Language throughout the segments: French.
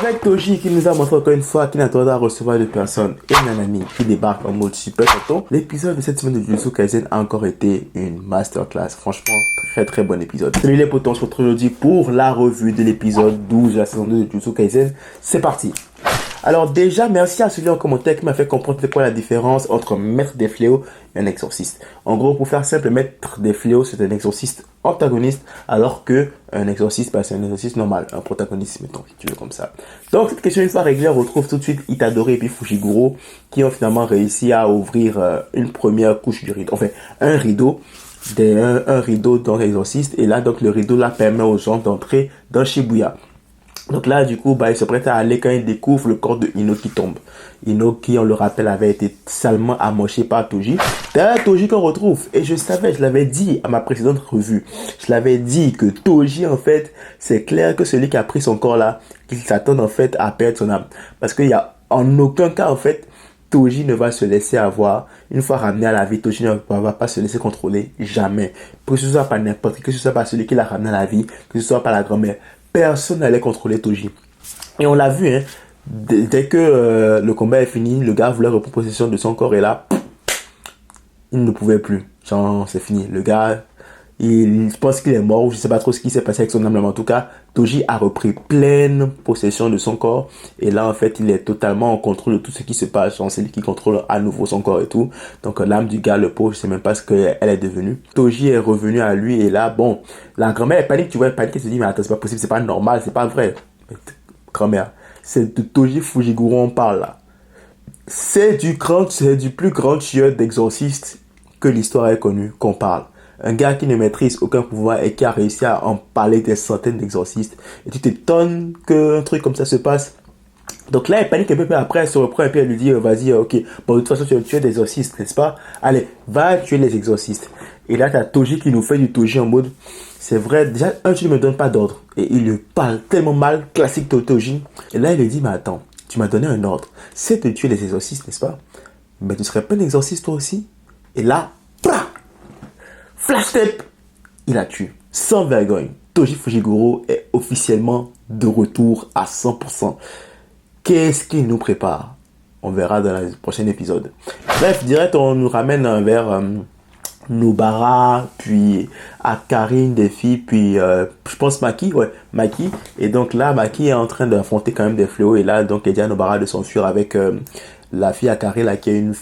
Avec Toji qui nous a montré encore une fois qu'il n'attendait à recevoir de personne et Nanami qui débarque en mode super tonton, l'épisode de cette semaine de Jujutsu Kaisen a encore été une masterclass. Franchement, très bon épisode. Salut les potos, on se retrouve aujourd'hui pour la revue de l'épisode 12 de la saison 2 de Jujutsu Kaisen. C'est parti. Alors déjà, merci à celui en commentaire qui m'a fait comprendre c'est quoi la différence entre maître des fléaux et un exorciste. En gros, pour faire simple, maître des fléaux, c'est un exorciste antagoniste, alors que un exorciste, c'est un exorciste normal, un protagoniste, mettons, si tu veux comme ça. Donc cette question une fois réglée, on retrouve tout de suite Itadori et puis Fushiguro qui ont finalement réussi à ouvrir une première couche du rideau, enfin un rideau. Un rideau dans l'exorciste, et là donc le rideau là permet aux gens d'entrer dans Shibuya. Donc là, du coup, il se prête à aller quand il découvre le corps de Ino qui tombe. Ino qui, on le rappelle, avait été salement amoché par Toji. D'ailleurs, Toji qu'on retrouve. Et je l'avais dit à ma précédente revue. Je l'avais dit que Toji, en fait, c'est clair que celui qui a pris son corps là, qu'il s'attend en fait à perdre son âme. Parce qu'il y a en aucun cas, en fait, Toji ne va se laisser avoir. Une fois ramené à la vie, Toji ne va pas se laisser contrôler. Jamais. Que ce soit par n'importe qui, que ce soit par celui qui l'a ramené à la vie, que ce soit par la grand-mère. Personne n'allait contrôler Toji. Et on l'a vu, hein. Dès que le combat est fini, le gars voulait reprendre possession de son corps et là, il ne pouvait plus. Genre, c'est fini. Le gars, je pense qu'il est mort ou je sais pas trop ce qui s'est passé avec son âme. Mais en tout cas, Toji a repris pleine possession de son corps. Et là, en fait, il est totalement en contrôle de tout ce qui se passe. C'est lui qui contrôle à nouveau son corps et tout. Donc, l'âme du gars, le pauvre, je sais même pas ce qu'elle est devenue. Toji est revenu à lui et là, bon, la grand-mère elle panique, tu vois, elle panique, elle se dit, mais attends, c'est pas possible, c'est pas normal, c'est pas vrai. Grand-mère, c'est de Toji Fushiguro on parle là. C'est du plus grand tueur d'exorciste que l'histoire ait connu qu'on parle. Un gars qui ne maîtrise aucun pouvoir et qui a réussi à en parler des centaines d'exorcistes. Et tu t'étonnes qu'un truc comme ça se passe. Donc là, elle panique un peu, après elle se reprend et puis elle lui dit, vas-y, ok, bon, de toute façon, tu vas tuer des exorcistes, n'est-ce pas? Allez, va tuer les exorcistes. Et là, t'as Toji qui nous fait du Toji en mode, c'est vrai, déjà, tu ne me donnes pas d'ordre. Et il lui parle tellement mal, classique Toji. Et là, il lui dit, mais attends, tu m'as donné un ordre. C'est de tuer les exorcistes, n'est-ce pas? Mais tu serais pas un exorciste toi aussi? Et là, flash tape, il a tué. Sans vergogne. Toji Fushiguro est officiellement de retour à 100%. Qu'est-ce qu'il nous prépare? On verra dans le prochain épisode. Bref, direct, on nous ramène vers Nobara, puis Akari, des filles, puis je pense Maki, Maki. Et donc là, Maki est en train d'affronter quand même des fléaux. Et là, donc, il dit à Nobara de s'enfuir avec la fille Akari, là, qui est une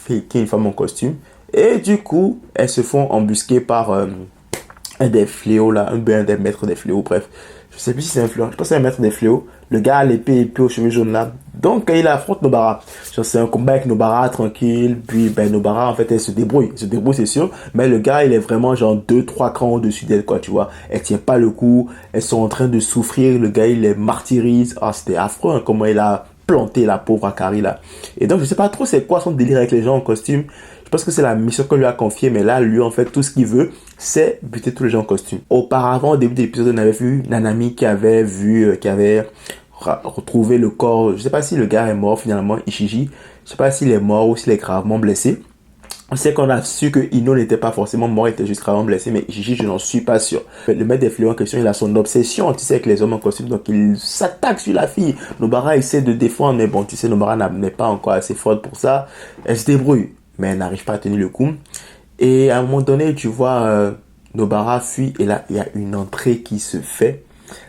femme en costume. Et du coup, elles se font embusquer par un des fléaux, là, un des maîtres des fléaux, bref. Je sais plus si c'est un fléau, je pense que c'est un maître des fléaux. Le gars a l'épée et puis aux cheveux jaunes là. Donc il affronte Nobara. Genre c'est un combat avec Nobara tranquille. Puis Nobara en fait elle se débrouille. C'est sûr. Mais le gars il est vraiment genre 2-3 crans au-dessus d'elle quoi tu vois. Elle tient pas le coup. Elles sont en train de souffrir. Le gars il les martyrise. Ah c'était affreux hein, comment il a planté la pauvre Akari là. Et donc je sais pas trop c'est quoi son délire avec les gens en costume. Je pense que c'est la mission qu'on lui a confiée, mais là, lui, en fait, tout ce qu'il veut, c'est buter tous les gens en costume. Auparavant, au début de l'épisode, on avait vu Nanami qui avait retrouvé le corps. Je sais pas si le gars est mort finalement, Ishiji. Je sais pas s'il est mort ou s'il est gravement blessé. On sait qu'on a su que Ino n'était pas forcément mort, il était juste gravement blessé, mais Ishiji, je n'en suis pas sûr. Le maître des fléaux en question, il a son obsession, tu sais, avec les hommes en costume, donc il s'attaque sur la fille. Nobara essaie de défendre, mais bon, tu sais, Nobara n'est pas encore assez forte pour ça. Elle se débrouille, mais elle n'arrive pas à tenir le coup. Et à un moment donné, tu vois, Nobara fuit, et là, il y a une entrée qui se fait,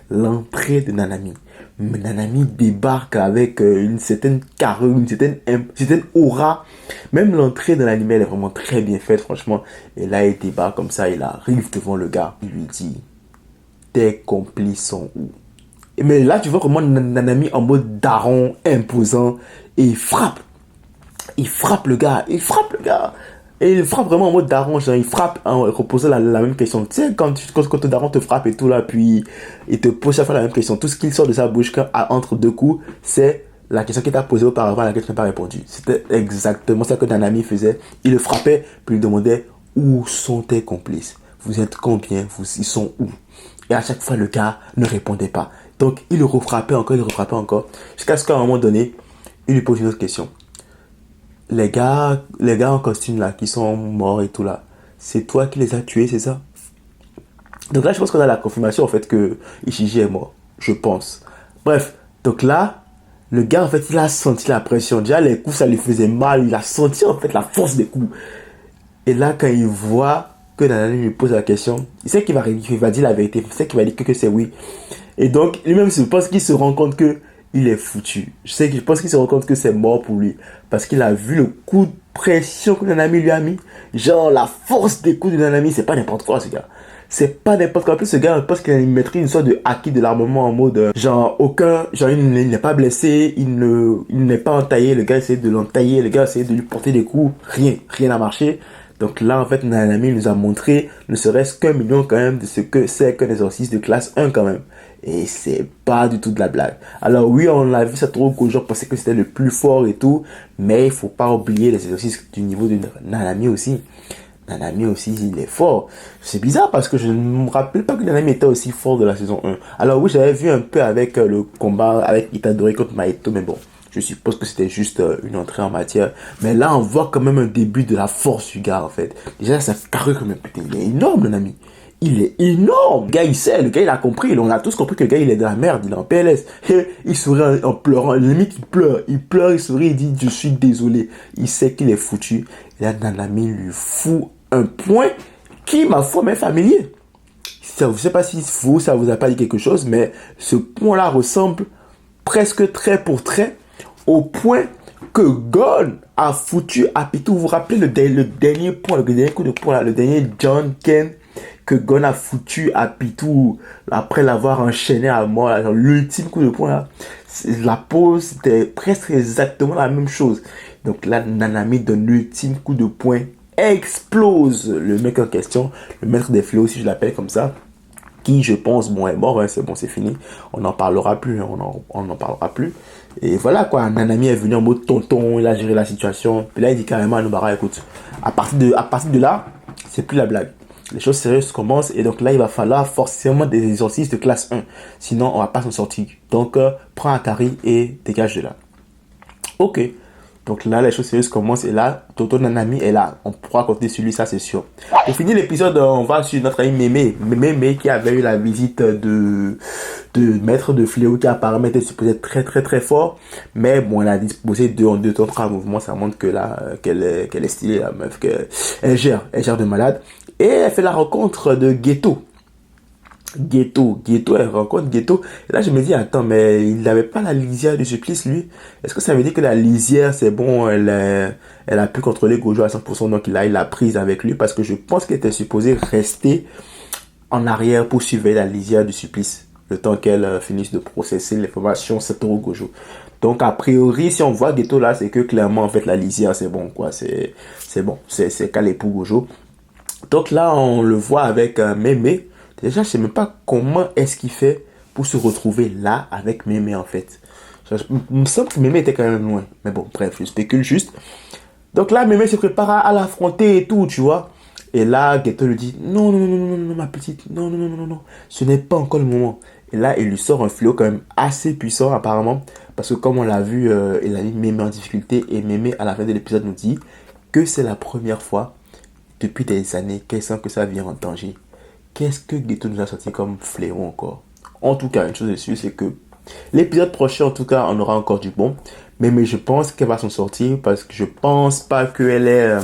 l'entrée de Nanami. Nanami débarque avec une certaine carrure, une certaine aura. Même l'entrée de l'anime, elle est vraiment très bien faite, franchement. Et là, il débarque comme ça, il arrive devant le gars. Il lui dit, tes complices sont où? Mais là, tu vois comment Nanami en mode daron, imposant, et il frappe. Il frappe le gars. Et il frappe vraiment en mode daron, genre il frappe en reposant la même question. Tu sais, quand ton daron te frappe et tout là, puis il te pose chaque fois la même question. Tout ce qu'il sort de sa bouche entre deux coups, c'est la question qu'il t'a posée auparavant à laquelle tu n'as pas répondu. C'était exactement ça que Nanami faisait. Il le frappait, puis il demandait où sont tes complices? Vous êtes combien? Ils sont où? Et à chaque fois, le gars ne répondait pas. Donc, il le refrappait encore, jusqu'à ce qu'à un moment donné, il lui pose une autre question. Les gars en costume là, qui sont morts et tout là, c'est toi qui les as tués, c'est ça? Donc là, je pense qu'on a la confirmation en fait que Ishiji est mort. Je pense. Bref, donc là, Le gars, en fait, il a senti la pression. Déjà, les coups, ça lui faisait mal. Il a senti, en fait, la force des coups. Et là, quand il voit que Nanami lui pose la question, il sait qu'il va dire la vérité. Il sait qu'il va dire que c'est oui. Et donc, lui-même, je pense qu'il se rend compte que il est foutu. Je pense qu'il se rend compte que c'est mort pour lui. Parce qu'il a vu le coup de pression que Nanami lui a mis. Genre, la force des coups de Nanami, c'est pas n'importe quoi, ce gars. C'est pas n'importe quoi. En plus, ce gars, je pense qu'il maîtrise une sorte de acquis de l'armement en mode, il n'est pas blessé, il n'est pas entaillé. Le gars essaie de l'entailler, le gars essaie de lui porter des coups. Rien n'a marché. Donc là, en fait, Nanami nous a montré, ne serait-ce qu'un million quand même, de ce que c'est qu'un exorcisme de classe 1 quand même. Et c'est pas du tout de la blague. Alors oui, on l'a vu, ça trouve qu'aux gens pensaient que c'était le plus fort et tout, mais il faut pas oublier les exercices du niveau de Nanami aussi. Nanami aussi, il est fort. C'est bizarre parce que je ne me rappelle pas que Nanami était aussi fort de la saison 1. Alors oui, j'avais vu un peu avec le combat avec Itadori contre Maito, mais bon, je suppose que c'était juste une entrée en matière. Mais là, on voit quand même un début de la force du gars, en fait. Déjà, ça paraît comme un putain, il est énorme, Nanami. Il est énorme. Le gars, il sait, le gars, il a compris. On a tous compris que le gars, il est de la merde, il est en PLS. Et il sourit en pleurant. Limite, il pleure, il sourit, il dit, je suis désolé. Il sait qu'il est foutu. Et là, Nanami lui fout un point qui, ma foi, m'est familier. Je ne sais pas si vous, ça vous a pas dit quelque chose, mais ce point-là ressemble presque trait pour trait au point que Gon a foutu à Pitou. Vous vous rappelez le dernier point, le dernier coup de poing, là, le dernier John Ken que Gon a foutu à Pitou après l'avoir enchaîné à mort, là, l'ultime coup de poing là. La pose, c'était presque exactement la même chose. Donc là, Nanami donne l'ultime coup de poing, explose le mec en question, le maître des fléaux, si je l'appelle comme ça, qui, je pense, bon, est mort, hein, c'est bon, c'est fini. On n'en parlera plus, hein, on n'en parlera plus. Et voilà, quoi, Nanami est venu en mode tonton, il a géré la situation. Puis là, il dit carrément à Nobara, écoute, à partir de là, c'est plus la blague. Les choses sérieuses commencent et donc là, il va falloir forcément des exercices de classe 1. Sinon, on va pas s'en sortir. Donc, prends Akari et dégage de là. Ok. Donc là, les choses sérieuses commencent et là, Toto Nanami est là. On pourra compter sur lui, ça c'est sûr. Pour finir l'épisode, on va sur notre ami Mémé qui avait eu la visite de maître de fléau qui apparemment était supposé très très très fort. Mais bon, elle a disposé de 3 mouvements. Ça montre que là, qu'elle est stylée, la meuf, qu'elle gère de malade. Et elle fait la rencontre de Geto, elle rencontre Geto. Et là, je me dis, attends, mais il n'avait pas la lisière du supplice, lui. Est-ce que ça veut dire que la lisière, c'est bon, elle a pu contrôler Gojo à 100%, donc il l'a prise avec lui, parce que je pense qu'il était supposé rester en arrière pour surveiller la lisière du supplice, le temps qu'elle finisse de processer l'information Satoru Gojo. Donc, a priori, si on voit Geto là, c'est que clairement, en fait, la lisière, c'est bon, quoi. C'est bon, c'est calé pour Gojo. Donc là, on le voit avec Mémé. Déjà, je sais même pas comment est-ce qu'il fait pour se retrouver là avec Mémé, en fait. Il me semble que Mémé était quand même loin. Mais bon, bref, je spécule juste. Donc là, Mémé se prépare à l'affronter et tout, tu vois. Et là, Geto lui dit, non, ma petite, non, ce n'est pas encore le moment. Et là, il lui sort un fléau quand même assez puissant, apparemment. Parce que comme on l'a vu, il a mis Mémé en difficulté. Et Mémé, à la fin de l'épisode, nous dit que c'est la première fois depuis des années qu'elle sent que ça vient en danger. Qu'est-ce que Geto nous a sorti comme fléau encore? En tout cas, une chose est sûre, c'est que l'épisode prochain, en tout cas, on aura encore du bon. Mais je pense qu'elle va s'en sortir parce que je pense pas qu'elle est...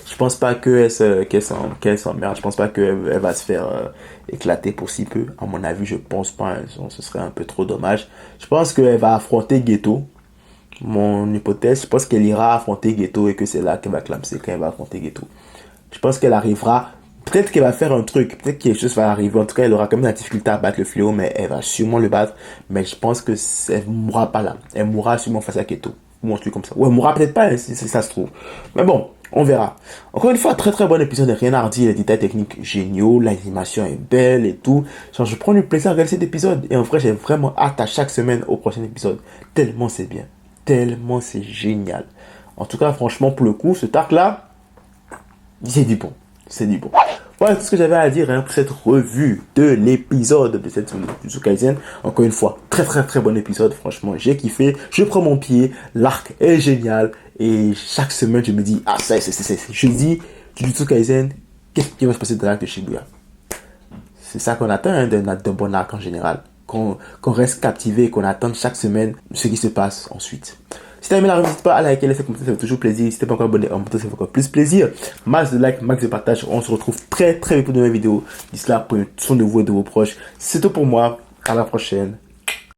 je pense pas qu'elle s'emmerde. Je pense pas qu'elle va se faire éclater pour si peu. À mon avis, je pense pas. Ce serait un peu trop dommage. Je pense qu'elle va affronter Geto. Mon hypothèse, je pense qu'elle ira affronter Geto et que c'est là qu'elle va clamser quand elle va affronter Geto. Je pense qu'elle arrivera, peut-être qu'elle va faire un truc, peut-être que quelque chose va arriver. En tout cas, elle aura quand même la difficulté à battre le fléau, mais elle va sûrement le battre. Mais je pense que elle mourra pas là. Elle mourra sûrement face à Geto. Ou un truc comme ça. Ouais, elle mourra peut-être pas, si ça se trouve. Mais bon, on verra. Encore une fois, très très bon épisode, rien à redire, les détails techniques géniaux, l'animation est belle et tout. Genre, je prends du plaisir à regarder cet épisode. Et en vrai, j'ai vraiment hâte à chaque semaine au prochain épisode. Tellement c'est bien. Tellement c'est génial. En tout cas, franchement, pour le coup, ce arc-là, c'est du bon. C'est du bon. Voilà tout ce que j'avais à dire pour cette revue de l'épisode de cette semaine de Jujutsu Kaisen. Encore une fois, très très très bon épisode. Franchement, j'ai kiffé. Je prends mon pied. L'arc est génial. Et chaque semaine, je me dis, ah, c'est. Je dis, Jujutsu Kaisen, qu'est-ce qui va se passer dans l'arc de Shibuya? C'est ça qu'on attend d'un bon arc en général. qu'on reste captivé, qu'on attende chaque semaine ce qui se passe ensuite. Si t'as aimé la vidéo, n'hésite pas à liker, laisser un commentaire, ça fait toujours plaisir. Si t'es pas encore abonné, en ça fait encore plus plaisir. Max de like, max de partage. On se retrouve très vite pour de nouvelles vidéos. D'ici là, prenez soin de vous et de vos proches. C'est tout pour moi. À la prochaine.